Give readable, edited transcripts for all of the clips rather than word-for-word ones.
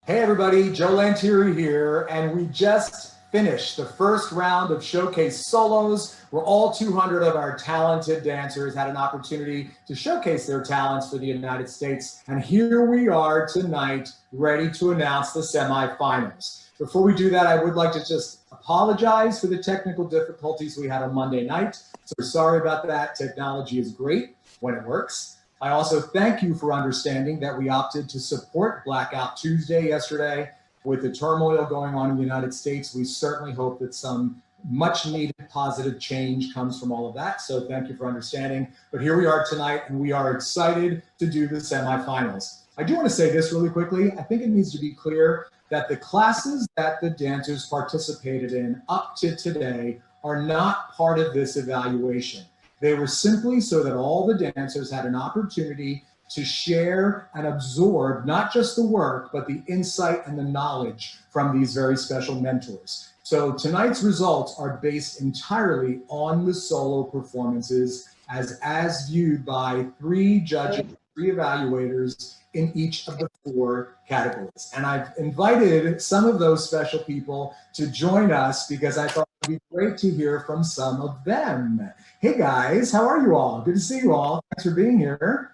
Hey everybody, Joe Lantieri here, and we just finished the first round of Showcase Solos, where all 200 of our talented dancers had an opportunity to showcase their talents for the United States. And here we are tonight, ready to announce the semifinals. Before we do that, I would like to just apologize for the technical difficulties we had on Monday night. So sorry about that. Technology is great when it works. I also thank you for understanding that we opted to support Blackout Tuesday yesterday. With the turmoil going on in the United States, we certainly hope that some much needed positive change comes from all of that. So thank you for understanding. But here we are tonight, and we are excited to do the semifinals. I do want to say this really quickly. I think it needs to be clear that the classes that the dancers participated in up to today are not part of this evaluation. They were simply so that all the dancers had an opportunity to share and absorb not just the work, but the insight and the knowledge from these very special mentors. So tonight's results are based entirely on the solo performances as viewed by 3 judges, 3 evaluators in each of the 4 categories. And I've invited some of those special people to join us because I thought it would be great to hear from some of them. Hey guys, how are you all? Good to see you all. Thanks for being here.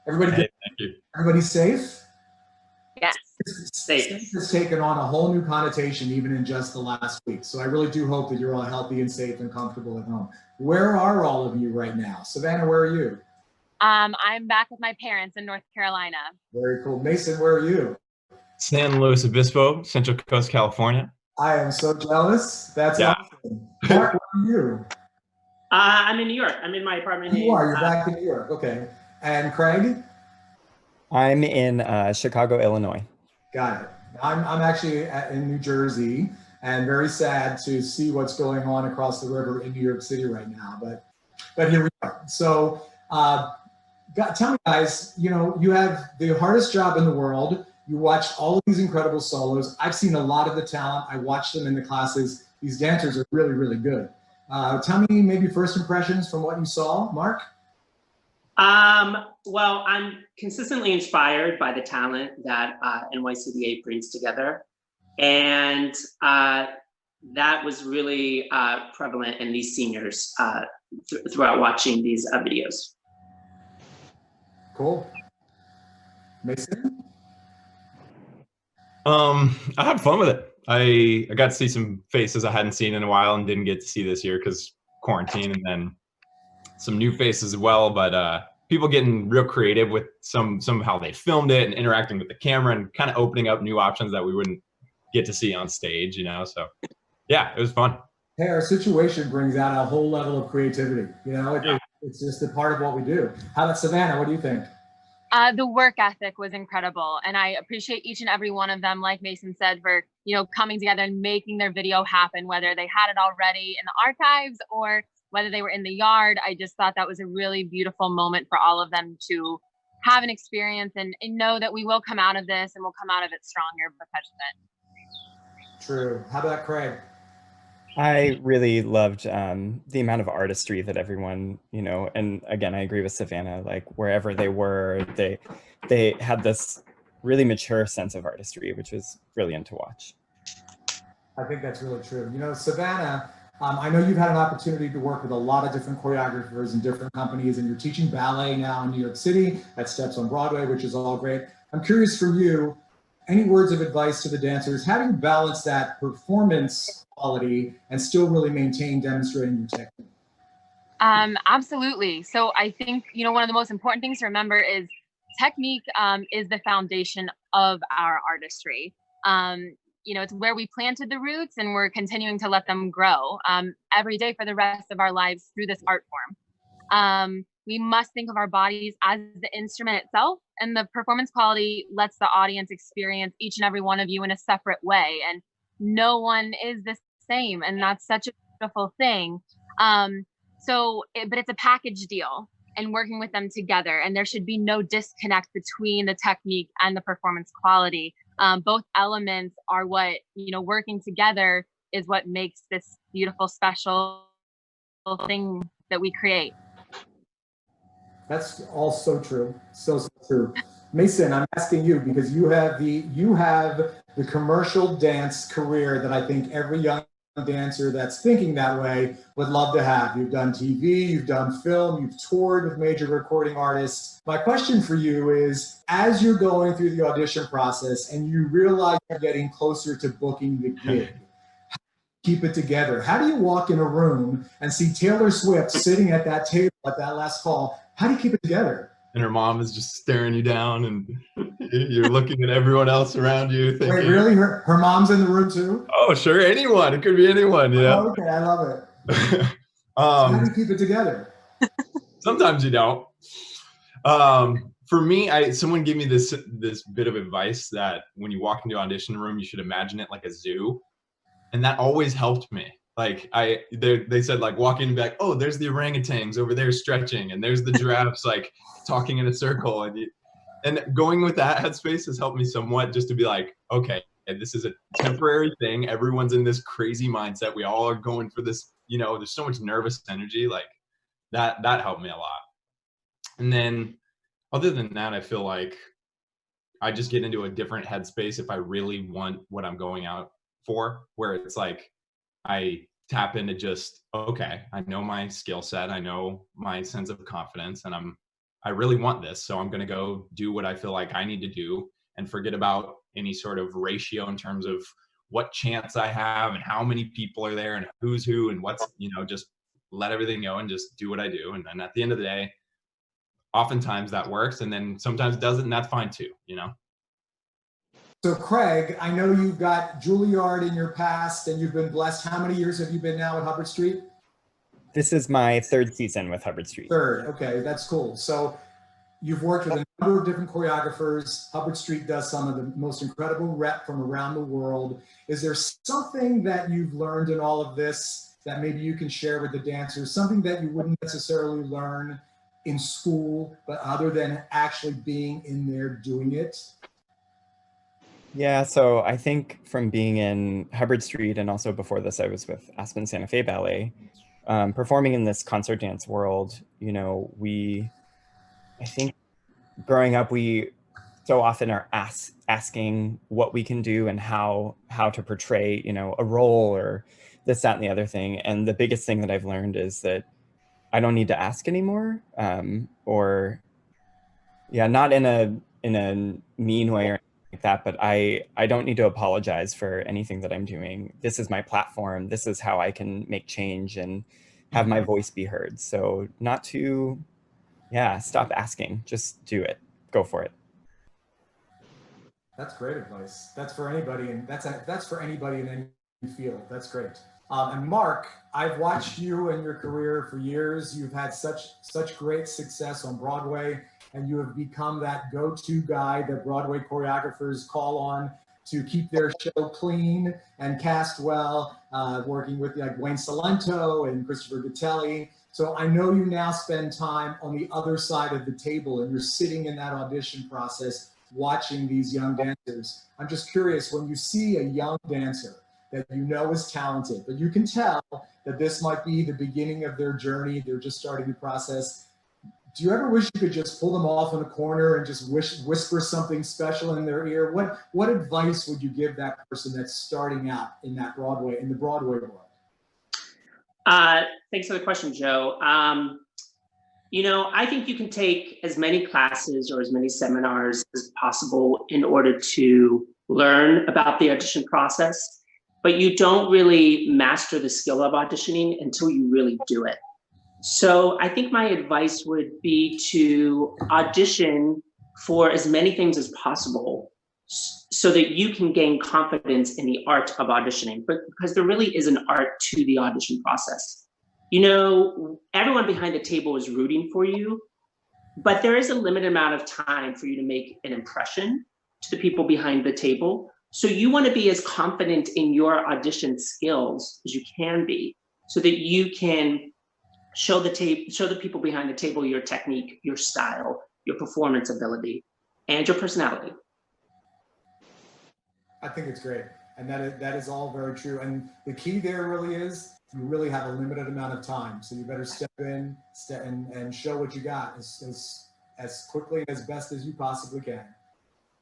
Everybody good? Thank you. Everybody safe? Yes. Safe has taken on a whole new connotation even in just the last week. So I really do hope that you're all healthy and safe and comfortable at home. Where are all of you right now? Savannah, where are you? I'm back with my parents in North Carolina. Very cool. Mason, where are you? San Luis Obispo, Central Coast, California. I am so jealous. That's awesome. Mark, where are you? I'm in New York. I'm in my apartment. You are. You're back in New York. Okay. And Craig? I'm in Chicago, Illinois. Got it. I'm actually in New Jersey, and very sad to see what's going on across the river in New York City right now. But here we are. So tell me, guys, you have the hardest job in the world. You watched all of these incredible solos. I've seen a lot of the talent. I watched them in the classes. These dancers are really, really good. Tell me maybe first impressions from what you saw, Mark. Well, I'm consistently inspired by the talent that NYCDA brings together. And that was really prevalent in these seniors throughout watching these videos. Cool. Mason? I had fun with it. I got to see some faces I hadn't seen in a while and didn't get to see this year because quarantine, and then some new faces as well. But people getting real creative with some of how they filmed it and interacting with the camera and kind of opening up new options that we wouldn't get to see on stage, So yeah, it was fun. Hey, our situation brings out a whole level of creativity. It's just a part of what we do. How about Savannah? What do you think? The work ethic was incredible, and I appreciate each and every one of them, like Mason said, for coming together and making their video happen, whether they had it already in the archives or whether they were in the yard. I just thought that was a really beautiful moment for all of them to have an experience and know that we will come out of this and we'll come out of it stronger because of it. True. How about Craig? I really loved the amount of artistry that everyone, and again, I agree with Savannah, like wherever they were, they had this really mature sense of artistry, which was brilliant to watch. I think that's really true. Savannah, I know you've had an opportunity to work with a lot of different choreographers and different companies, and you're teaching ballet now in New York City at Steps on Broadway, which is all great. I'm curious from you, any words of advice to the dancers? How do you balance that performance quality and still really maintain demonstrating your technique? Absolutely. So I think, one of the most important things to remember is technique is the foundation of our artistry. It's where we planted the roots and we're continuing to let them grow every day for the rest of our lives through this art form. We must think of our bodies as the instrument itself, and the performance quality lets the audience experience each and every one of you in a separate way. And no one is the same, and that's such a beautiful thing. But it's a package deal and working with them together, and there should be no disconnect between the technique and the performance quality. Both elements are what, working together is what makes this beautiful, special thing that we create. That's all so true. So true. Mason, I'm asking you because you have the commercial dance career that I think every young dancer that's thinking that way would love to have. You've done TV, you've done film, you've toured with major recording artists. My question for you is, as you're going through the audition process and you realize you're getting closer to booking the gig, keep it together? How do you walk in a room and see Taylor Swift sitting at that table at that last call? How do you keep it together? And her mom is just staring you down, and you're looking at everyone else around you thinking, wait, really? Her mom's in the room too? Oh, sure, anyone. It could be anyone, yeah. Oh, okay, I love it. So how do you keep it together? Sometimes you don't. For me, someone gave me this bit of advice that when you walk into an audition room, you should imagine it like a zoo. And that always helped me. Like they said, like, walk in and be like, oh, there's the orangutans over there stretching, and there's the giraffes like talking in a circle, and going with that headspace has helped me somewhat, just to be like, okay, this is a temporary thing. Everyone's in this crazy mindset. We all are going for this, there's so much nervous energy, like that helped me a lot. And then other than that, I feel like I just get into a different headspace if I really want what I'm going out for, where it's like I tap into just, okay, I know my skill set, I know my sense of confidence, and I really want this, so I'm going to go do what I feel like I need to do and forget about any sort of ratio in terms of what chance I have and how many people are there and who's who and what's, just let everything go and just do what I do. And then at the end of the day, oftentimes that works, and then sometimes doesn't, and that's fine too, So Craig, I know you've got Juilliard in your past and you've been blessed. How many years have you been now at Hubbard Street? This is my third season with Hubbard Street. Third, okay, that's cool. So you've worked with a number of different choreographers. Hubbard Street does some of the most incredible rep from around the world. Is there something that you've learned in all of this that maybe you can share with the dancers, something that you wouldn't necessarily learn in school, but other than actually being in there doing it? Yeah, so I think from being in Hubbard Street, and also before this, I was with Aspen Santa Fe Ballet, performing in this concert dance world, I think growing up, we so often are asking what we can do and how to portray, a role or this, that, and the other thing. And the biggest thing that I've learned is that I don't need to ask anymore, or yeah, not in a mean way or like that, but I don't need to apologize for anything that I'm doing. This is my platform. This is how I can make change and have my voice be heard. So not to, stop asking, just do it, go for it. That's great advice. That's for anybody, and that's for anybody in any field. That's great. And Mark, I've watched you and your career for years. You've had such great success on Broadway, and you have become that go-to guy that Broadway choreographers call on to keep their show clean and cast well, working with like Wayne Salento and Christopher Gattelli. So I know you now spend time on the other side of the table, and you're sitting in that audition process watching these young dancers. I'm just curious, when you see a young dancer that you know is talented, but you can tell that this might be the beginning of their journey, they're just starting the process, do you ever wish you could just pull them off in a corner and just whisper something special in their ear? What advice would you give that person that's starting out in the Broadway world? Thanks for the question, Joe. I think you can take as many classes or as many seminars as possible in order to learn about the audition process, but you don't really master the skill of auditioning until you really do it. So I think my advice would be to audition for as many things as possible so that you can gain confidence in the art of auditioning, but because there really is an art to the audition process. Everyone behind the table is rooting for you, but there is a limited amount of time for you to make an impression to the people behind the table. So you want to be as confident in your audition skills as you can be, so that you can show the people behind the table your technique, your style, your performance ability, and your personality. I think it's great. And that is all very true. And the key there really is you really have a limited amount of time. So you better step in and show what you got as as quickly and as best as you possibly can.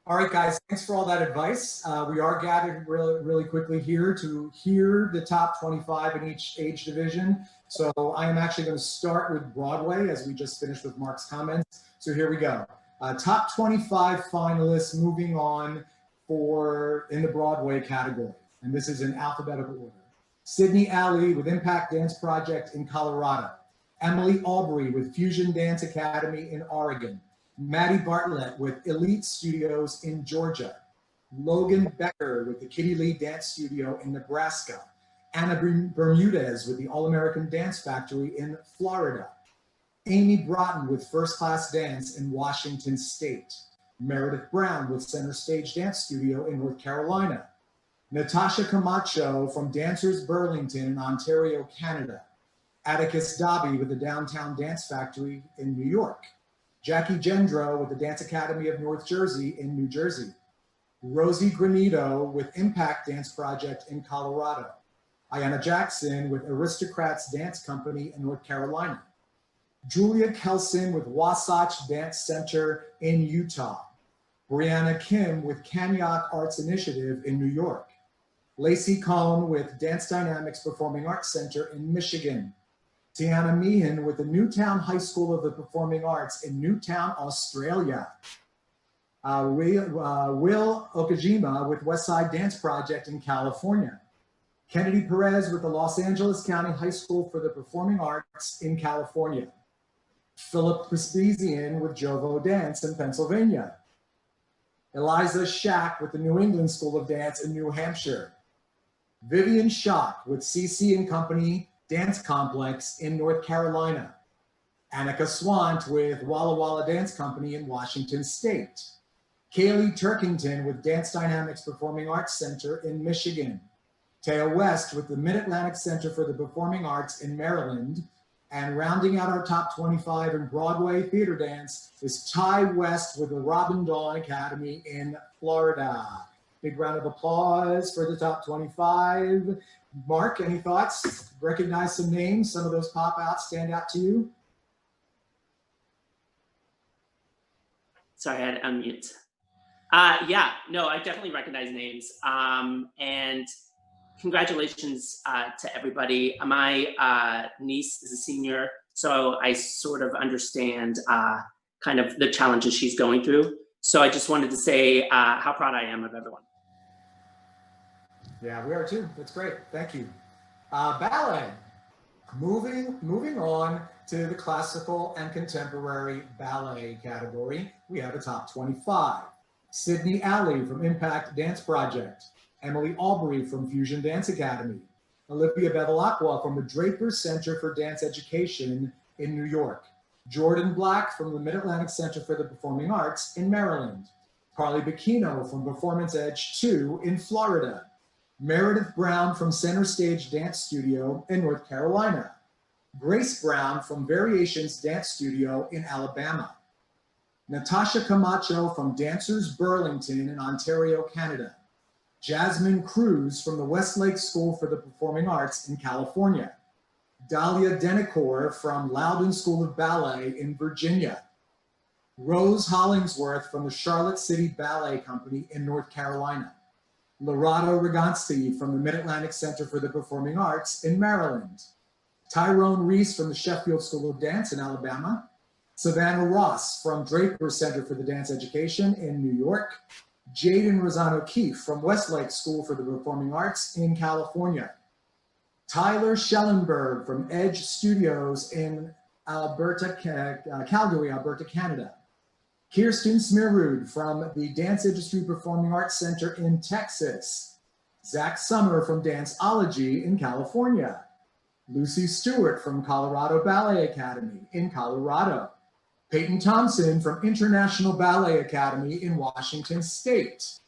All right, guys, thanks for all that advice. We are gathered really quickly here to hear the top 25 in each age division. So I am actually going to start with Broadway as we just finished with Mark's comments. So here we go. Top 25 finalists moving on in the Broadway category. And this is in alphabetical order. Sydney Alley with Impact Dance Project in Colorado. Emily Aubrey with Fusion Dance Academy in Oregon. Maddie Bartlett with Elite Studios in Georgia. Logan Becker with the Kitty Lee Dance Studio in Nebraska. Anna Bermudez with the All-American Dance Factory in Florida. Amy Broughton with First Class Dance in Washington State. Meredith Brown with Center Stage Dance Studio in North Carolina. Natasha Camacho from Dancers Burlington in Ontario, Canada. Atticus Dobby with the Downtown Dance Factory in New York. Jackie Gendro with the Dance Academy of North Jersey in New Jersey. Rosie Granito with Impact Dance Project in Colorado. Ayanna Jackson with Aristocrats Dance Company in North Carolina. Julia Kelson with Wasatch Dance Center in Utah. Brianna Kim with Kanyak Arts Initiative in New York. Lacey Cohn with Dance Dynamics Performing Arts Center in Michigan. Tiana Meehan with the Newtown High School of the Performing Arts in Newtown, Australia. Will Okajima with Westside Dance Project in California. Kennedy Perez with the Los Angeles County High School for the Performing Arts in California. Philip Presbysian with Jovo Dance in Pennsylvania. Eliza Shack with the New England School of Dance in New Hampshire. Vivian Schock with CC and Company Dance Complex in North Carolina. Annika Swant with Walla Walla Dance Company in Washington State. Kaylee Turkington with Dance Dynamics Performing Arts Center in Michigan. Taya West with the Mid-Atlantic Center for the Performing Arts in Maryland. And rounding out our top 25 in Broadway theater dance is Ty West with the Robin Dawn Academy in Florida. Big round of applause for the top 25. Mark, any thoughts? Recognize some names? Some of those pop out, stand out to you? Sorry, I had to unmute. Yeah, no, I definitely recognize names. And congratulations to everybody. My niece is a senior, so I sort of understand kind of the challenges she's going through. So I just wanted to say how proud I am of everyone. Yeah, we are too. That's great. Thank you. Ballet. Moving on to the classical and contemporary ballet category, we have a top 25. Sydney Alley from Impact Dance Project. Emily Aubrey from Fusion Dance Academy. Olivia Bevilacqua from the Draper Center for Dance Education in New York. Jordan Black from the Mid-Atlantic Center for the Performing Arts in Maryland. Carly Bacchino from Performance Edge 2 in Florida. Meredith Brown from Center Stage Dance Studio in North Carolina. Grace Brown from Variations Dance Studio in Alabama. Natasha Camacho from Dancers Burlington in Ontario, Canada. Jasmine Cruz from the Westlake School for the Performing Arts in California. Dahlia Denicourt from Loudon School of Ballet in Virginia. Rose Hollingsworth from the Charlotte City Ballet Company in North Carolina. Lorado Reganski from the Mid-Atlantic Center for the Performing Arts in Maryland. Tyrone Reese from the Sheffield School of Dance in Alabama. Savannah Ross from Draper Center for the Dance Education in New York. Jaden Rosano Keefe from Westlake School for the Performing Arts in California. Tyler Schellenberg from Edge Studios in Calgary, Alberta, Canada. Kirsten Smirud from the Dance Industry Performing Arts Center in Texas. Zach Summer from Danceology in California. Lucy Stewart from Colorado Ballet Academy in Colorado. Peyton Thompson from International Ballet Academy in Washington State.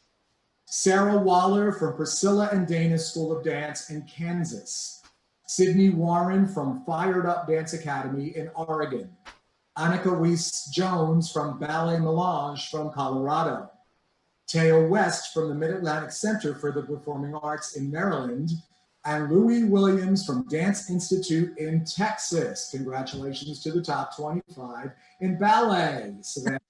Sarah Waller from Priscilla and Dana School of Dance in Kansas. Sydney Warren from Fired Up Dance Academy in Oregon. Annika Weiss-Jones from Ballet Melange from Colorado. Taya West from the Mid-Atlantic Center for the Performing Arts in Maryland. and Louis Williams from Dance Institute in Texas. Congratulations to the top 25 in ballet. Savannah?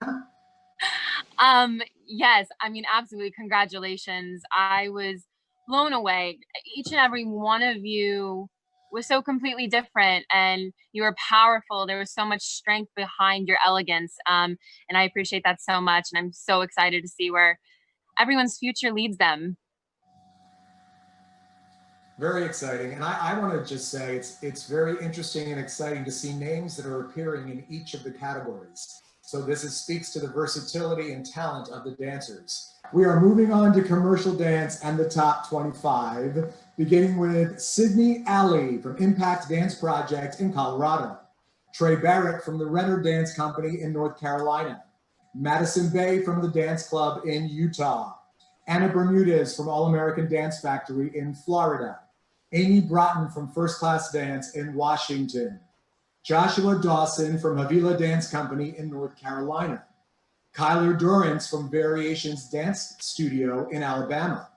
Yes, I mean, absolutely. Congratulations. I was blown away. Each and every one of you was so completely different, and you were powerful. There was so much strength behind your elegance. And I appreciate that so much. And I'm so excited to see where everyone's future leads them. Very exciting. And I want to just say it's very interesting and exciting to see names that are appearing in each of the categories. So this speaks to the versatility and talent of the dancers. We are moving on to commercial dance and the top 25, beginning with Sydney Alley from Impact Dance Project in Colorado, Trey Barrett from the Renner Dance Company in North Carolina, Madison Bay from the Dance Club in Utah, Anna Bermudez from All American Dance Factory in Florida, Amy Broughton from First Class Dance in Washington, Joshua Dawson from Havila Dance Company in North Carolina, Kyler Durrance from Variations Dance Studio in Alabama,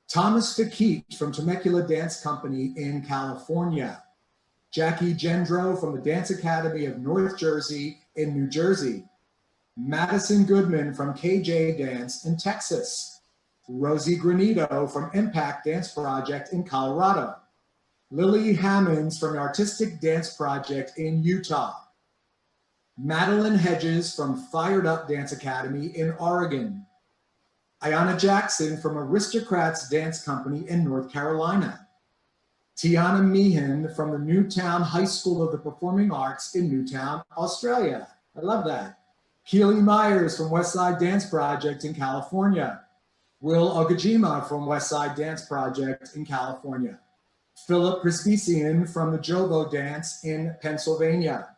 Thomas Fakit from Temecula Dance Company in California, Jackie Gendro from the Dance Academy of North Jersey in New Jersey, Madison Goodman from KJ Dance in Texas, Rosie Granito from Impact Dance Project in Colorado, Lily Hammonds from Artistic Dance Project in Utah, Madeline Hedges from Fired Up Dance Academy in Oregon, Ayanna Jackson from Aristocrats Dance Company in North Carolina, Tiana Meehan from the Newtown High School of the Performing Arts in Newtown, Australia. I love that. Keely Myers from Westside Dance Project in California, Will Ogajima from Westside Dance Project in California, Philip Prispician from the Jovo Dance in Pennsylvania,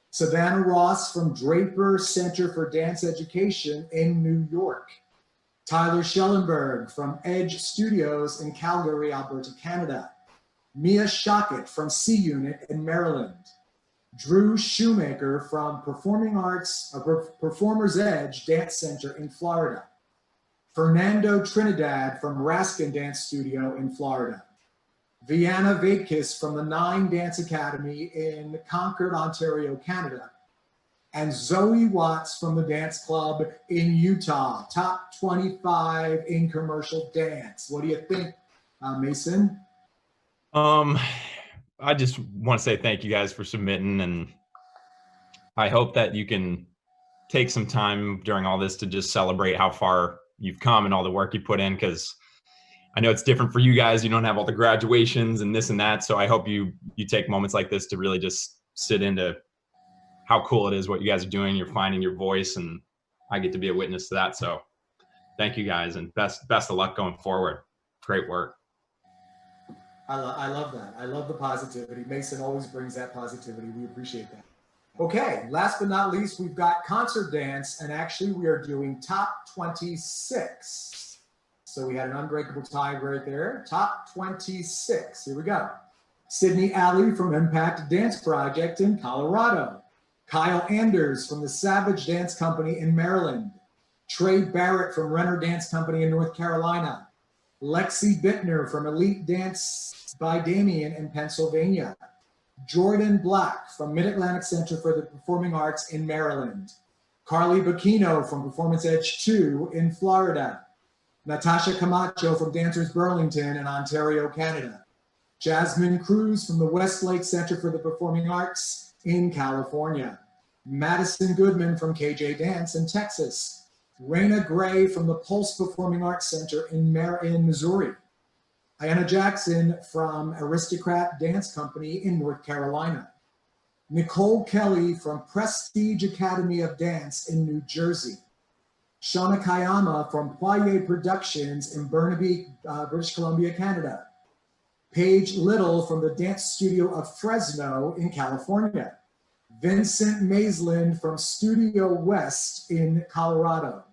Savannah Ross from Draper Center for Dance Education in New York, Tyler Schellenberg from Edge Studios in Calgary, Alberta, Canada, Mia Shockett from C Unit in Maryland, Drew Shoemaker from Performers Edge Dance Center in Florida, Fernando Trinidad from Raskin Dance Studio in Florida, Vianna Vaitkus from the Nine Dance Academy in Concord, Ontario, Canada, and Zoe Watts from the Dance Club in Utah. Top 25 in commercial dance. What do you think, Mason? I just want to say thank you guys for submitting, and I hope that you can take some time during all this to just celebrate how far you've come and all the work you put in, because I know it's different for you guys. You don't have all the graduations and this and that. So I hope you take moments like this to really just sit into how cool it is what you guys are doing. You're finding your voice, and I get to be a witness to that. So thank you guys, and best of luck going forward. Great work. I love that. I love the positivity. Mason always brings that positivity. We appreciate that. Okay, last but not least, we've got concert dance, and actually we are doing top 26. So we had an unbreakable tie right there. Top 26, here we go. Sydney Alley from Impact Dance Project in Colorado, Kyle Anders from the Savage Dance Company in Maryland, Trey Barrett from Renner Dance Company in North Carolina, Lexi Bittner from Elite Dance by Damien in Pennsylvania, Jordan Black from Mid-Atlantic Center for the Performing Arts in Maryland, Carly Bacchino from Performance Edge 2 in Florida, Natasha Camacho from Dancers Burlington in Ontario, Canada, Jasmine Cruz from the Westlake Center for the Performing Arts in California, Madison Goodman from KJ Dance in Texas, Raina Gray from the Pulse Performing Arts Center in Missouri, Ayanna Jackson from Aristocrat Dance Company in North Carolina, Nicole Kelly from Prestige Academy of Dance in New Jersey, Shauna Kayama from Poirier Productions in Burnaby, British Columbia, Canada, Paige Little from the Dance Studio of Fresno in California, Vincent Maisland from Studio West in Colorado,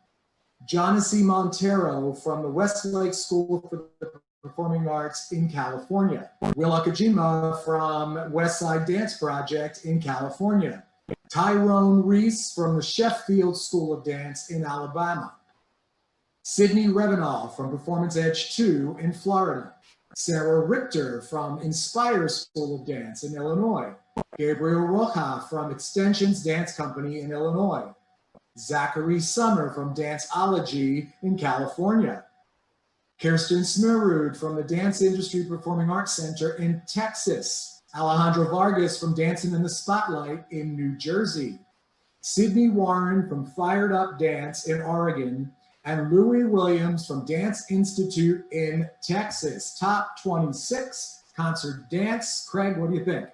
Jonassy Montero from the Westlake School for the Performing Arts in California, Will Okajima from Westside Dance Project in California, Tyrone Reese from the Sheffield School of Dance in Alabama, Sydney Revenall from Performance Edge 2 in Florida, Sarah Richter from Inspire School of Dance in Illinois, Gabriel Roja from Extensions Dance Company in Illinois, Zachary Summer from Danceology in California, Kirsten Smerud from the Dance Industry Performing Arts Center in Texas, Alejandro Vargas from Dancing in the Spotlight in New Jersey, Sydney Warren from Fired Up Dance in Oregon, and Louis Williams from Dance Institute in Texas. Top 26 concert dance. Craig, what do you think?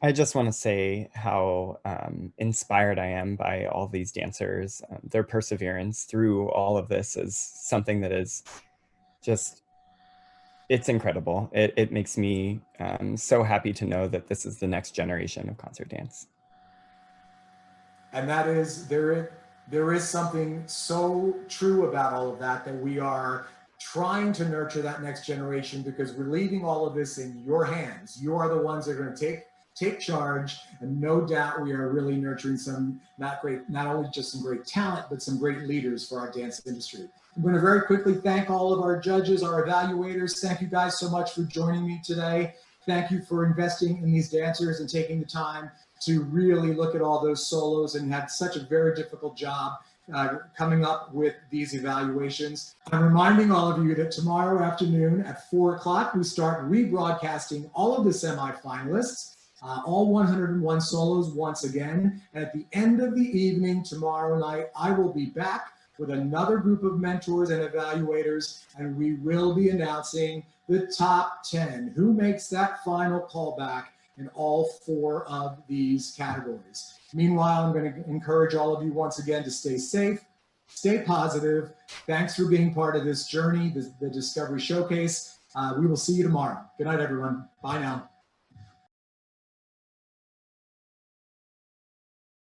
I just want to say how inspired I am by all these dancers. Their perseverance through all of this is something that is just, it's incredible. It makes me so happy to know that this is the next generation of concert dance. And that is, there is something so true about all of that, that we are trying to nurture that next generation, because we're leaving all of this in your hands. You are the ones that are going to take charge, and no doubt we are really nurturing some not only just some great talent, but some great leaders for our dance industry. I'm going to very quickly thank all of our judges, our evaluators. Thank you guys so much for joining me today. Thank you for investing in these dancers and taking the time to really look at all those solos, and had such a very difficult job coming up with these evaluations. I'm reminding all of you that tomorrow afternoon at 4 o'clock, we start rebroadcasting all of the semifinalists, all 101 solos once again. And at the end of the evening tomorrow night, I will be back with another group of mentors and evaluators, and we will be announcing the top 10, who makes that final callback in all 4 of these categories. Meanwhile, I'm going to encourage all of you once again to stay safe, stay positive. Thanks for being part of this journey, the Discovery Showcase. We will see you tomorrow. Good night, everyone. Bye now.